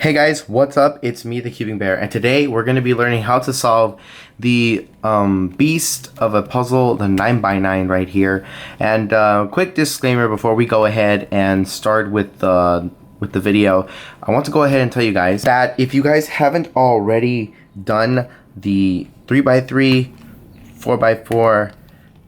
Hey guys, what's up? It's me, the Cubing Bear, and today we're going to be learning how to solve the beast of a puzzle, the 9x9 right here. And quick disclaimer before we go ahead and start with the video. I want to go ahead and tell you guys that if you guys haven't already done the 3x3, 4x4,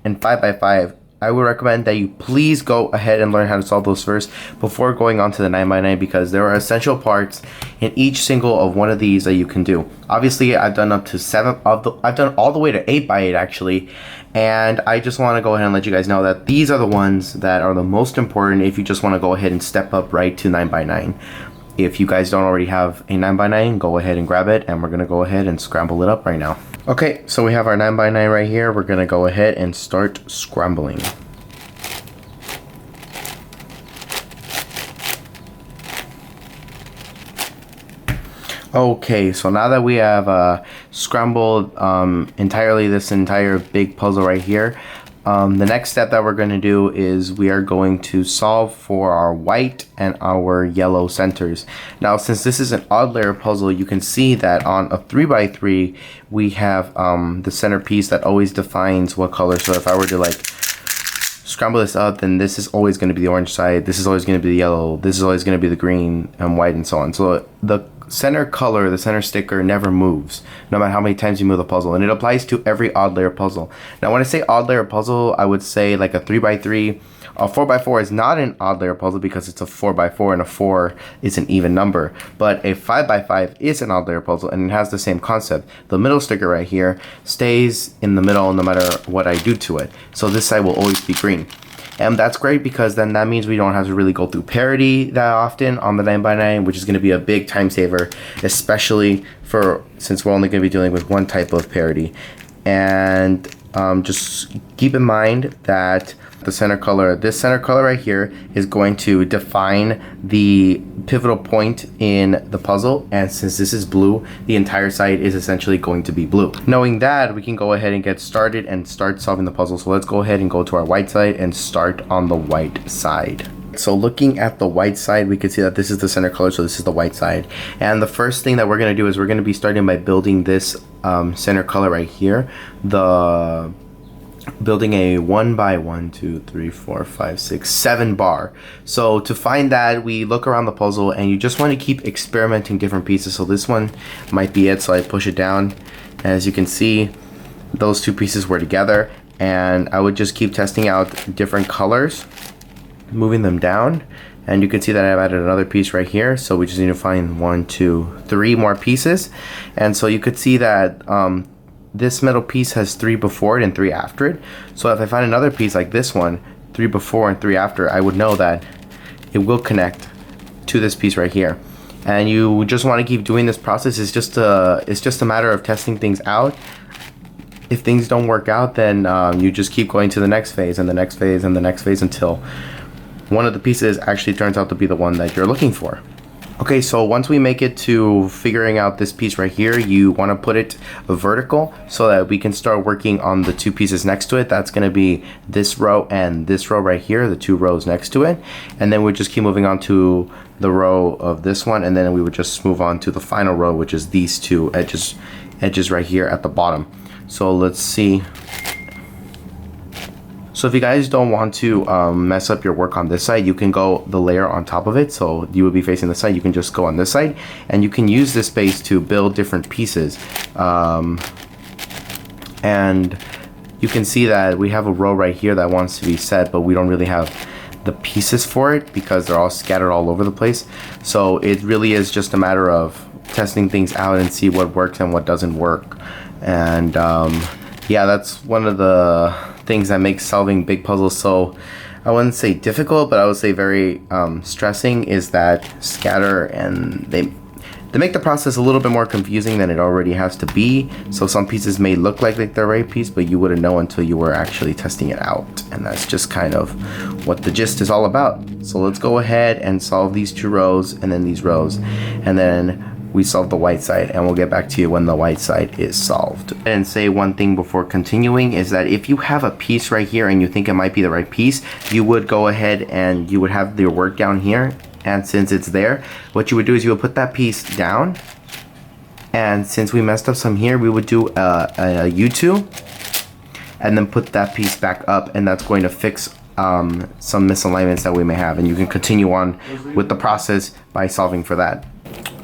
and 5x5, I would recommend that you please go ahead and learn how to solve those first before going on to the 9x9, because there are essential parts in each single of one of these that you can do. Obviously, I've done up to 7 of the, I've done all the way to 8x8 actually, and I just want to go ahead and let you guys know that these are the ones that are the most important if you just want to go ahead and step up right to 9x9. If you guys don't already have a 9x9, go ahead and grab it, and we're going to go ahead and scramble it up right now. Okay, so we have our 9x9 right here. We're going to go ahead and start scrambling. Okay, so now that we have scrambled entirely this entire big puzzle right here, the next step that we're going to do is we are going to solve for our white and our yellow centers. Now, since this is an odd layer puzzle, you can see that on a 3x3 we have the centerpiece that always defines what color. So if I were to like scramble this up, then this is always going to be the orange side, this is always going to be the yellow, this is always going to be the green and white, and so on. So the center color, the center sticker, never moves no matter how many times you move the puzzle, and it applies to every odd layer puzzle. Now when I say odd layer puzzle, I would say like a 3x3. A 4x4 is not an odd layer puzzle because it's a 4x4 and a 4 is an even number, but a 5x5 is an odd layer puzzle and it has the same concept. The middle sticker right here stays in the middle no matter what I do to it, so this side will always be green. And that's great because then that means we don't have to really go through parity that often on the 9x9, which is going to be a big time saver, especially since we're only going to be dealing with one type of parity. And just keep in mind that the center color, this center color right here, is going to define the pivotal point in the puzzle, and since this is blue, the entire side is essentially going to be blue. Knowing that, we can go ahead and get started and start solving the puzzle. So let's go ahead and go to our white side and start on the white side. So looking at the white side, we can see that this is the center color, so this is the white side. And the first thing that we're going to do is we're going to be starting by building this center color right here. Building a 1x1, 2, 3, 4, 5, 6, 7 bar. So to find that, we look around the puzzle and you just want to keep experimenting different pieces. So this one might be it, so I push it down. As you can see, those two pieces were together, and I would just keep testing out different colors, moving them down, and you can see that I've added another piece right here. So we just need to find 1, 2, 3 more pieces. And so you could see that this metal piece has 3 before it and 3 after it. So if I find another piece like this one, 3 before and 3 after, I would know that it will connect to this piece right here. And you just want to keep doing this process. It's just a matter of testing things out. If things don't work out, then you just keep going to the next phase and the next phase and the next phase until one of the pieces actually turns out to be the one that you're looking for. Okay, so once we make it to figuring out this piece right here, you want to put it vertical so that we can start working on the 2 pieces next to it. That's going to be this row and this row right here, the 2 rows next to it. And then we just keep moving on to the row of this one, and then we would just move on to the final row, which is these 2 edges right here at the bottom. So let's see. So if you guys don't want to mess up your work on this side, you can go the layer on top of it. So you would be facing this side, you can just go on this side, and you can use this space to build different pieces. And you can see that we have a row right here that wants to be set, but we don't really have the pieces for it because they're all scattered all over the place. So it really is just a matter of testing things out and see what works and what doesn't work. And yeah, that's one of the things that makes solving big puzzles so, I wouldn't say difficult, but I would say very stressing, is that scatter, and they make the process a little bit more confusing than it already has to be. So some pieces may look like they're the right piece, but you wouldn't know until you were actually testing it out, and that's just kind of what the gist is all about. So let's go ahead and solve these 2 rows and then these rows, and then we solve the white side, and we'll get back to you when the white side is solved. And say one thing before continuing is that if you have a piece right here and you think it might be the right piece, you would go ahead and you would have your work down here And since it's there, what you would do is you would put that piece down. And since we messed up some here, we would do a U2 and then put that piece back up, and that's going to fix some misalignments that we may have. And you can continue on with the process by solving for that.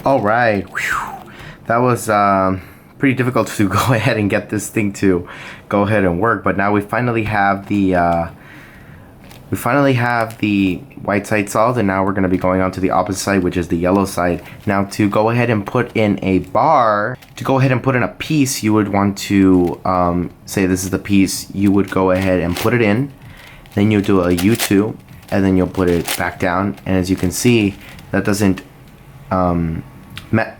All right, whew. That was pretty difficult to go ahead and get this thing to go ahead and work, but now we finally have the white side solved, and now we're going to be going on to the opposite side, which is the yellow side. Now to go ahead and put in a bar, to go ahead and put in a piece, you would want to say this is the piece, you would go ahead and put it in, then you'll do a U2, and then you'll put it back down. And as you can see, that doesn't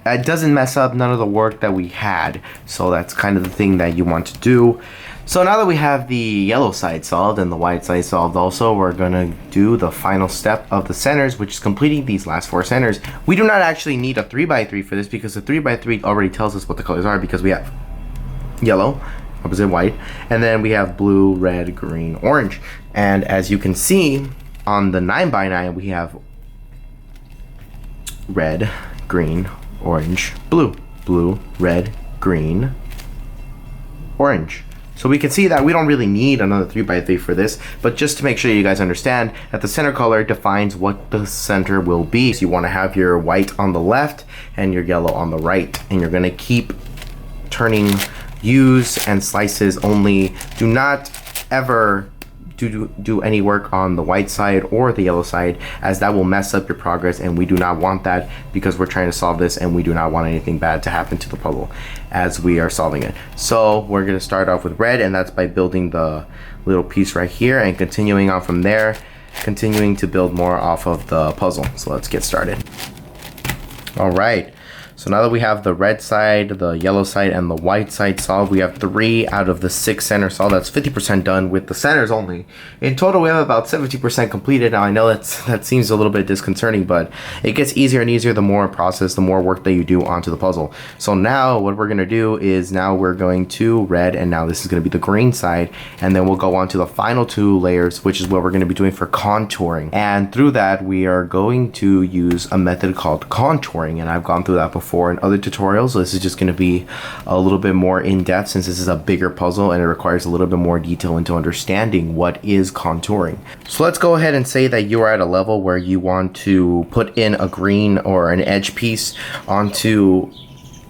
it doesn't mess up none of the work that we had. So that's kind of the thing that you want to do. So now that we have the yellow side solved and the white side solved also, we're gonna do the final step of the centers, which is completing these last 4 centers. We do not actually need a 3x3 for this, because the 3x3 already tells us what the colors are, because we have yellow, opposite white, and then we have blue, red, green, orange. And as you can see on the 9x9, we have red, green, orange, blue, blue, red, green, orange. So we can see that we don't really need another 3x3 for this, but just to make sure you guys understand that the center color defines what the center will be. So you want to have your white on the left and your yellow on the right, and you're going to keep turning U's and slices only. Do not ever do any work on the white side or the yellow side, as that will mess up your progress, and we do not want that, because we're trying to solve this and we do not want anything bad to happen to the puzzle as we are solving it. So we're going to start off with red, and that's by building the little piece right here and continuing on from there, continuing to build more off of the puzzle. So let's get started. All right, so now that we have the red side, the yellow side, and the white side solved, we have 3 out of the 6 centers solved. That's 50% done with the centers only. In total, we have about 70% completed. Now, I know that seems a little bit disconcerting, but it gets easier and easier the more process, the more work that you do onto the puzzle. So now what we're going to do is now we're going to red, and now this is going to be the green side, and then we'll go on to the final 2 layers, which is what we're going to be doing for contouring. And through that, we are going to use a method called contouring, and I've gone through that before in other tutorials. So this is just going to be a little bit more in-depth, since this is a bigger puzzle and it requires a little bit more detail into understanding what is contouring. So let's go ahead and say that you are at a level where you want to put in a green or an edge piece onto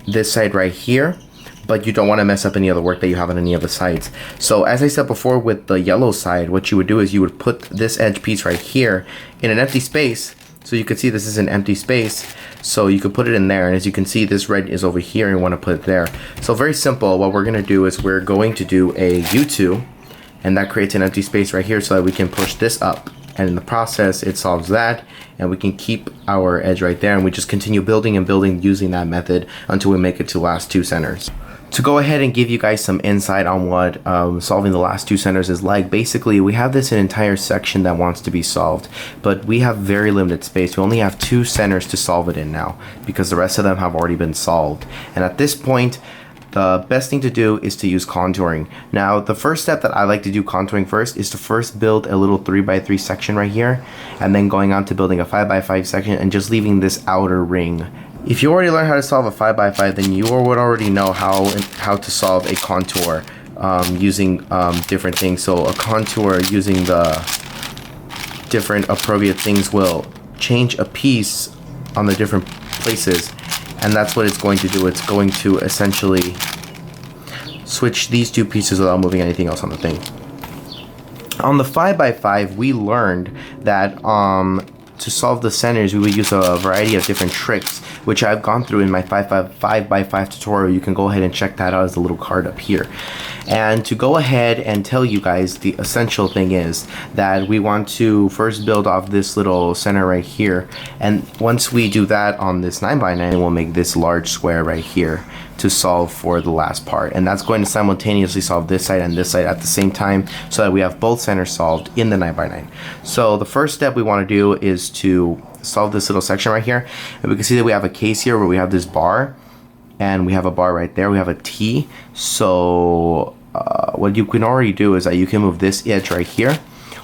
this side right here, but you don't want to mess up any other work that you have on any of the sides. So as I said before, with the yellow side, what you would do is you would put this edge piece right here in an empty space. So you can see this is an empty space, so you could put it in there, and as you can see, this red is over here and you want to put it there. So very simple. What we're going to do is we're going to do a U2, and that creates an empty space right here so that we can push this up, and in the process it solves that, and we can keep our edge right there, and we just continue building and building using that method until we make it to the last 2 centers. To go ahead and give you guys some insight on what solving the last 2 centers is like, basically we have this entire section that wants to be solved, but we have very limited space. We only have 2 centers to solve it in now, because the rest of them have already been solved. And at this point, the best thing to do is to use contouring. Now, the first step that I like to do contouring first is to first build a little 3x3 section right here, and then going on to building a 5x5 section and just leaving this outer ring. If you already learned how to solve a 5x5, then you would already know how to solve a contour using different things. So a contour using the different appropriate things will change a piece on the different places, and that's what it's going to do. It's going to essentially switch these 2 pieces without moving anything else on the thing. On the 5x5, we learned that to solve the centers, we would use a variety of different tricks, which I've gone through in my 5x5 tutorial. You can go ahead and check that out as a little card up here. And to go ahead and tell you guys, the essential thing is that we want to first build off this little center right here, and once we do that on this 9x9, we'll make this large square right here to solve for the last part, and that's going to simultaneously solve this side and this side at the same time, so that we have both centers solved in the 9x9. So the first step we want to do is to solve this little section right here, and we can see that we have a case here where we have this bar, and we have a bar right there, we have a T. So what you can already do is that you can move this edge right here,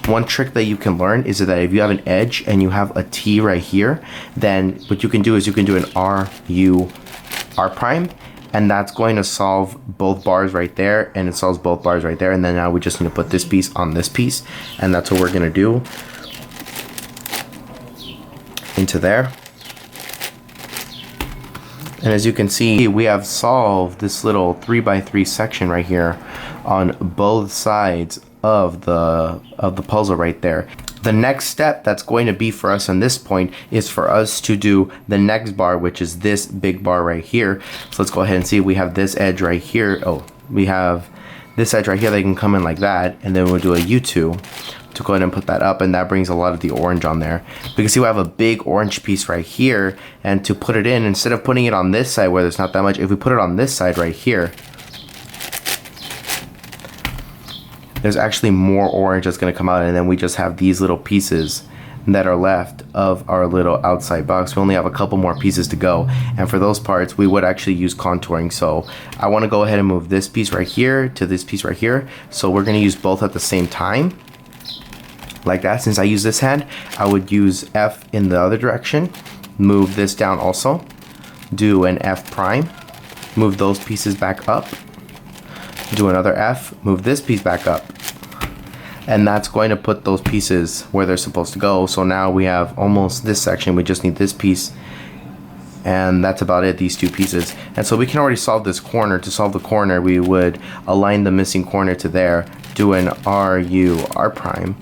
One trick that you can learn is that if you have an edge and you have a T right here, then what you can do is you can do an R prime, and that's going to solve both bars right there, and it solves both bars right there. And then now we just need to put this piece on this piece, and that's what we're gonna do into there. And as you can see, we have solved this little 3x3 section right here on both sides of the puzzle right there. The next step that's going to be for us on this point is for us to do the next bar, which is this big bar right here. So let's go ahead and see. We have this edge right here. Oh, we have this edge right here that can come in like that, and then we'll do a U2 to go ahead and put that up, and that brings a lot of the orange on there. We can see we have a big orange piece right here, and to put it in, instead of putting it on this side where there's not that much, if we put it on this side right here, there's actually more orange that's going to come out, and then we just have these little pieces that are left of our little outside box. We only have a couple more pieces to go, and for those parts we would actually use contouring. So I want to go ahead and move this piece right here to this piece right here, so we're going to use both at the same time like that. Since I use this hand, I would use F in the other direction, move this down also, do an F prime, move those pieces back up, do another F, move this piece back up, and that's going to put those pieces where they're supposed to go. So now we have almost this section, we just need this piece, and that's about it, these two pieces. And so we can already solve this corner. To solve the corner, we would align the missing corner to there, do an R prime,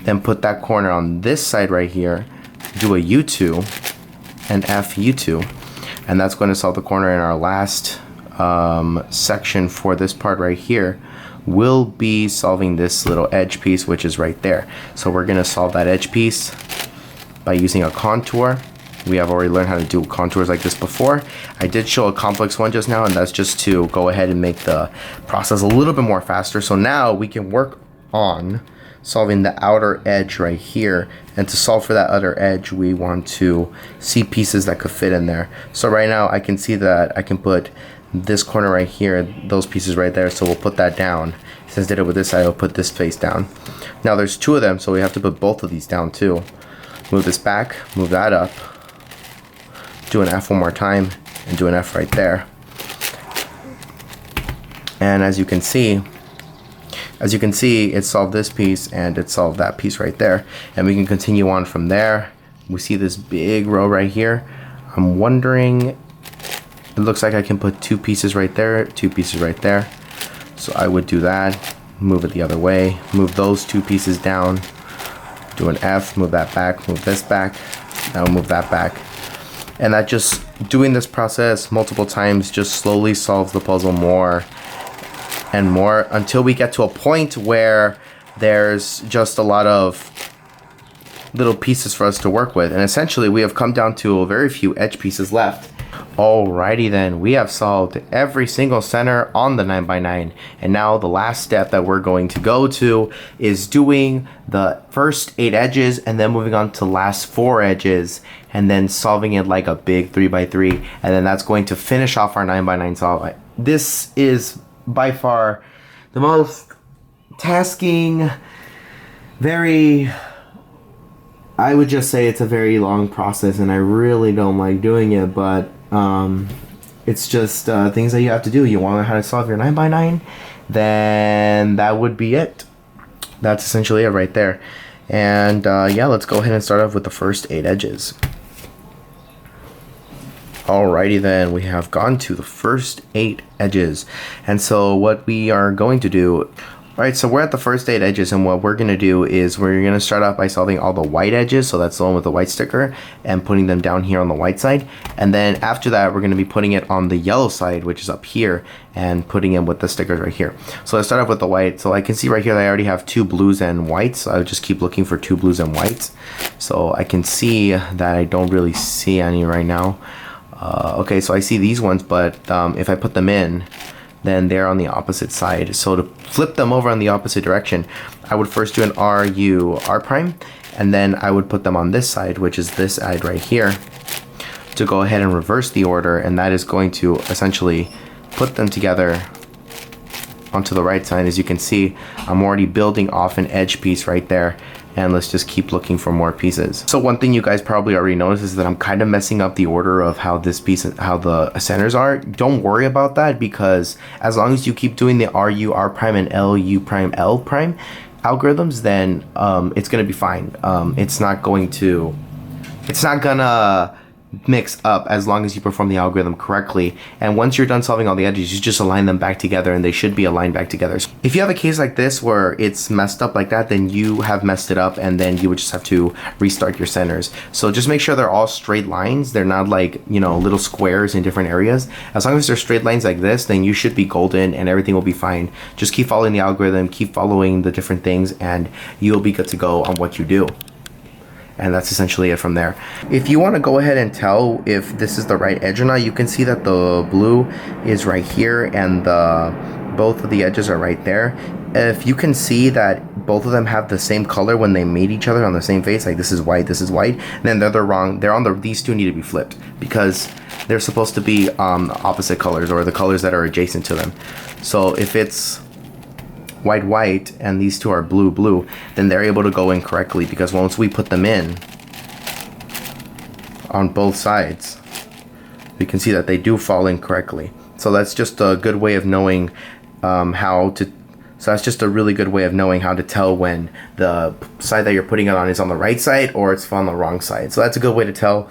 then put that corner on this side right here, do a U2, and F U2, and that's going to solve the corner. In our last section for this part right here, we'll be solving this little edge piece, which is right there. So we're going to solve that edge piece by using a contour. We have already learned how to do contours like this before. I did show a complex one just now, and that's just to go ahead and make the process a little bit more faster. So now we can work on solving the outer edge right here, and to solve for that outer edge we want to see pieces that could fit in there. So right now I can see that I can put this corner right here, those pieces right there, so we'll put that down. Since I did it with this side, I'll put this face down. Now there's two of them, so we have to put both of these down too. Move this back, move that up, do an F one more time, and do an F right there. And as you can see, it solved this piece and it solved that piece right there. And we can continue on from there. We see this big row right here. I'm wondering, it looks like I can put two pieces right there, two pieces right there. So I would do that, move it the other way, move those two pieces down, do an F, move that back, move this back, now move that back. And that just, doing this process multiple times just slowly solves the puzzle more and more until we get to a point where there's just a lot of little pieces for us to work with. And essentially we have come down to a very few edge pieces left. Alrighty then, we have solved every single center on the 9x9, and now the last step that we're going to go to is doing the first 8 edges and then moving on to the last 4 edges and then solving it like a big 3x3, and then that's going to finish off our 9x9 solve. This is by far the most tasking, I would just say it's a very long process, and I really don't like doing it, but it's just things that you have to do. You want to learn how to solve your 9x9, then that would be it. That's essentially it right there. And yeah, let's go ahead and start off with the first 8 edges. Alrighty then, we have gone to the first 8 edges. And so what we are going to do, alright, so we're at the first 8 edges, and what we're going to do is we're going to start off by solving all the white edges, so that's the one with the white sticker, and putting them down here on the white side. And then after that, we're going to be putting it on the yellow side, which is up here, and putting it with the stickers right here. So let's start off with the white. So I can see right here that I already have 2 blues and whites, so I would just keep looking for 2 blues and whites. So I can see that I don't really see any right now. Okay, so I see these ones, but if I put them in, then they're on the opposite side. So to flip them over on the opposite direction, I would first do an R prime, and then I would put them on this side, which is this side right here, to go ahead and reverse the order, and that is going to essentially put them together onto the right side. As you can see, I'm already building off an edge piece right there. And let's just keep looking for more pieces. So one thing you guys probably already noticed is that I'm kind of messing up the order of how this piece, how the centers are. Don't worry about that, because as long as you keep doing the RU, R prime, and LU prime, L prime algorithms, then it's gonna be fine. It's not gonna mix up as long as you perform the algorithm correctly. And once you're done solving all the edges, you just align them back together, and they should be aligned back together. So if you have a case like this where it's messed up like that, then you have messed it up, and then you would just have to restart your centers. So just make sure they're all straight lines. They're not like, you know, little squares in different areas. As long as they're straight lines like this, then you should be golden and everything will be fine. Just keep following the algorithm, keep following the different things, and you'll be good to go on what you do. And that's essentially it from there. If you want to go ahead and tell if this is the right edge or not, you can see that the blue is right here and both of the edges are right there. If you can see that both of them have the same color when they meet each other on the same face, like this is white, then they're wrong. These two need to be flipped, because they're supposed to be opposite colors, or the colors that are adjacent to them. So if it's white and these two are blue, then they're able to go in correctly, because once we put them in on both sides, we can see that they do fall in correctly. So that's just a good way of knowing so that's just a really good way of knowing how to tell when the side that you're putting it on is on the right side or it's on the wrong side. So that's a good way to tell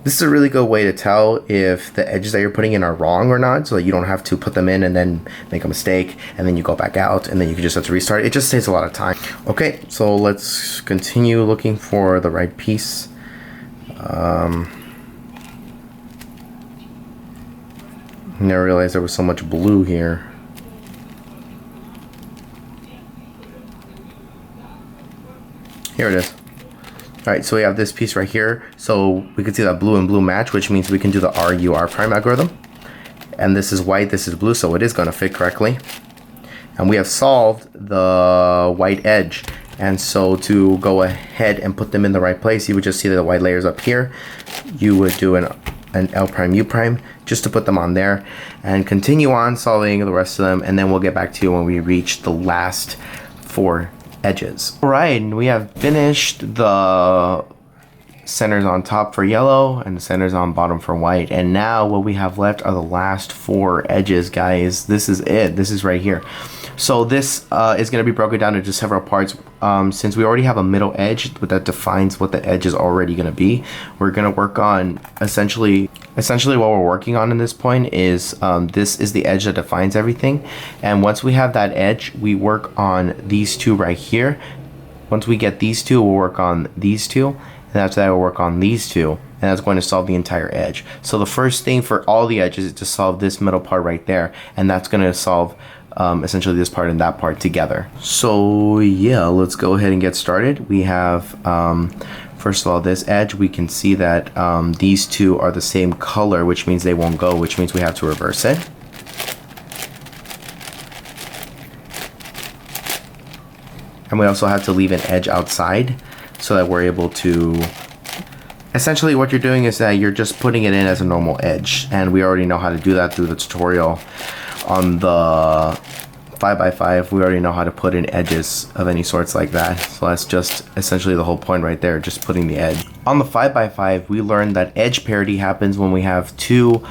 this is a really good way to tell if the edges that you're putting in are wrong or not, so that you don't have to put them in and then make a mistake and then you go back out and then you can just have to restart. It just saves a lot of time. Okay, so let's continue looking for the right piece. Never realized there was so much blue here. Here it is. Alright, so we have this piece right here. So we can see that blue and blue match, which means we can do the RU R prime algorithm. And this is white, this is blue, so it is going to fit correctly. And we have solved the white edge. And so to go ahead and put them in the right place, you would just see the white layers up here. You would do an L prime U prime just to put them on there, and continue on solving the rest of them, and then we'll get back to you when we reach the last 4 edges. Alright, and we have finished the centers on top for yellow and the centers on bottom for white, and now what we have left are the last 4 edges, guys. This is it. This is right here. So this is going to be broken down into several parts. Since we already have a middle edge that defines what the edge is already going to be, we're going to work on essentially what we're working on in this point is this is the edge that defines everything. And once we have that edge, we work on these 2 right here. Once we get these 2, we'll work on these 2, and after that we'll work on these 2, and that's going to solve the entire edge. So the first thing for all the edges is to solve this middle part right there, and that's going to solve essentially this part and that part together. So yeah, let's go ahead and get started. We have first of all this edge. We can see that these 2 are the same color, which means they won't go, which means we have to reverse it. And we also have to leave an edge outside so that we're able to, essentially what you're doing is that you're just putting it in as a normal edge, and we already know how to do that through the tutorial on the 5x5. We already know how to put in edges of any sorts like that. So that's just essentially the whole point right there, just putting the edge. On the 5x5, we learned that edge parity happens when we have 2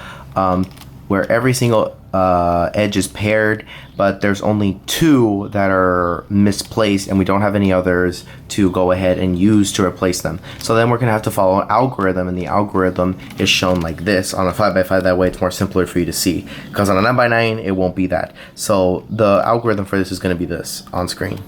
where every single edge is paired, but there's only 2 that are misplaced and we don't have any others to go ahead and use to replace them. So then we're gonna have to follow an algorithm, and the algorithm is shown like this on a 5x5. That way it's more simpler for you to see, because on a 9x9 it won't be that. So the algorithm for this is gonna be this on screen.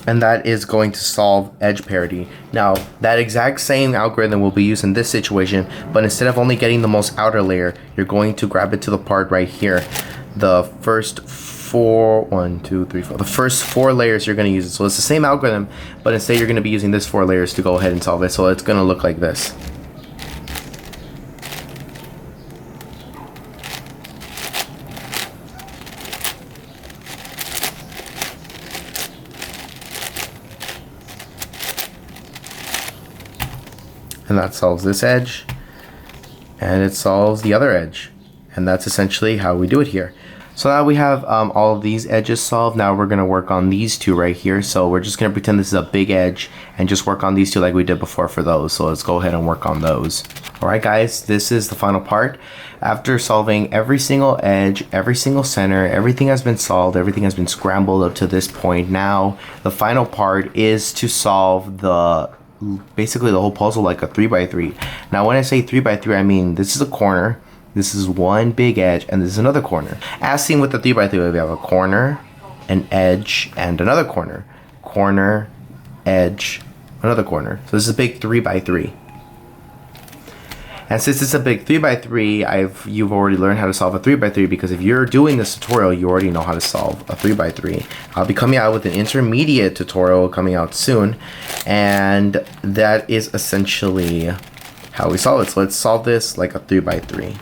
And that is going to solve edge parity. Now, that exact same algorithm will be used in this situation, but instead of only getting the most outer layer, you're going to grab it to the part right here. The first 4, 1, 2, 3, 4. The first 4 layers you're going to use it. So it's the same algorithm, but instead you're going to be using this 4 layers to go ahead and solve it. So it's going to look like this. and that solves this edge, and it solves the other edge. And that's essentially how we do it here. So now we have all of these edges solved. Now we're gonna work on these two right here. So we're just gonna pretend this is a big edge and just work on these two like we did before for those. So let's go ahead and work on those. All right, guys, this is the final part. After solving every single edge, every single center, everything has been solved, everything has been scrambled up to this point. Now the final part is to solve basically the whole puzzle like a 3x3. Now when I say 3x3, I mean this is a corner, this is one big edge, and this is another corner. As seen with the 3x3, we have a corner, an edge, and another corner. Corner, edge, another corner. So this is a big 3x3. And since it's a big 3x3, you've already learned how to solve a 3x3, because if you're doing this tutorial, you already know how to solve a 3x3. I'll be coming out with an intermediate tutorial coming out soon, and that is essentially how we solve it. So let's solve this like a 3x3.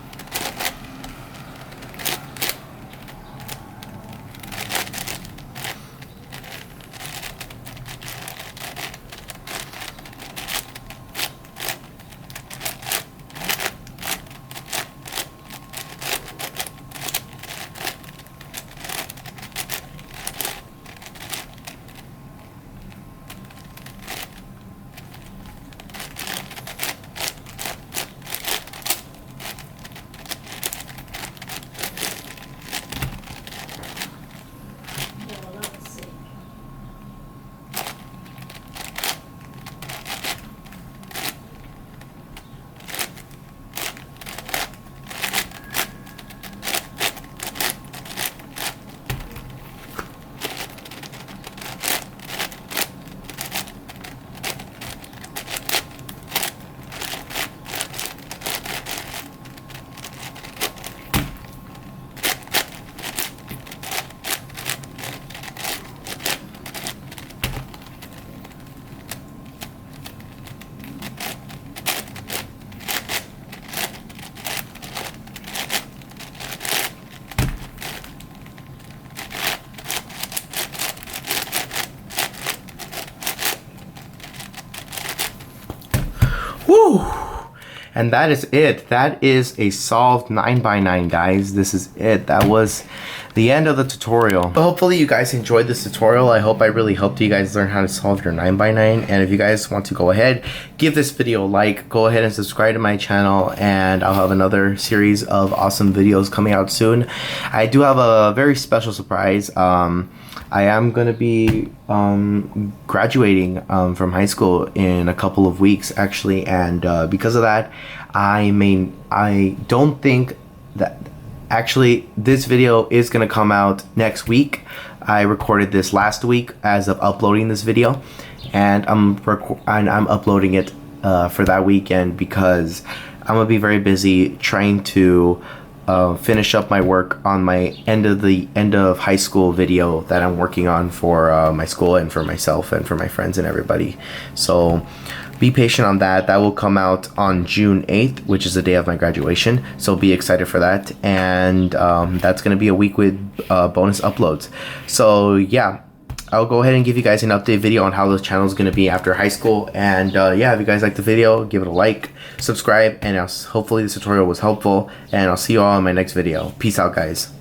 Woo! And that is it. That is a solved 9x9, guys. This is it. That was the end of the tutorial. So hopefully you guys enjoyed this tutorial. I hope I really helped you guys learn how to solve your 9x9. And if you guys want to go ahead, give this video a like, go ahead and subscribe to my channel, and I'll have another series of awesome videos coming out soon. I do have a very special surprise. I am going to be graduating from high school in a couple of weeks, actually, and because of that, I don't think that actually this video is going to come out next week. I recorded this last week as of uploading this video, and I'm uploading it for that weekend because I'm going to be very busy trying to finish up my work on my end of high school video that I'm working on for my school and for myself and for my friends and everybody. So be patient on that. That will come out on June 8th, which is the day of my graduation. So be excited for that. And that's going to be a week with bonus uploads. So yeah, I'll go ahead and give you guys an update video on how the channel is going to be after high school. And yeah, if you guys liked the video, give it a like, subscribe, and hopefully this tutorial was helpful. And I'll see you all in my next video. Peace out, guys.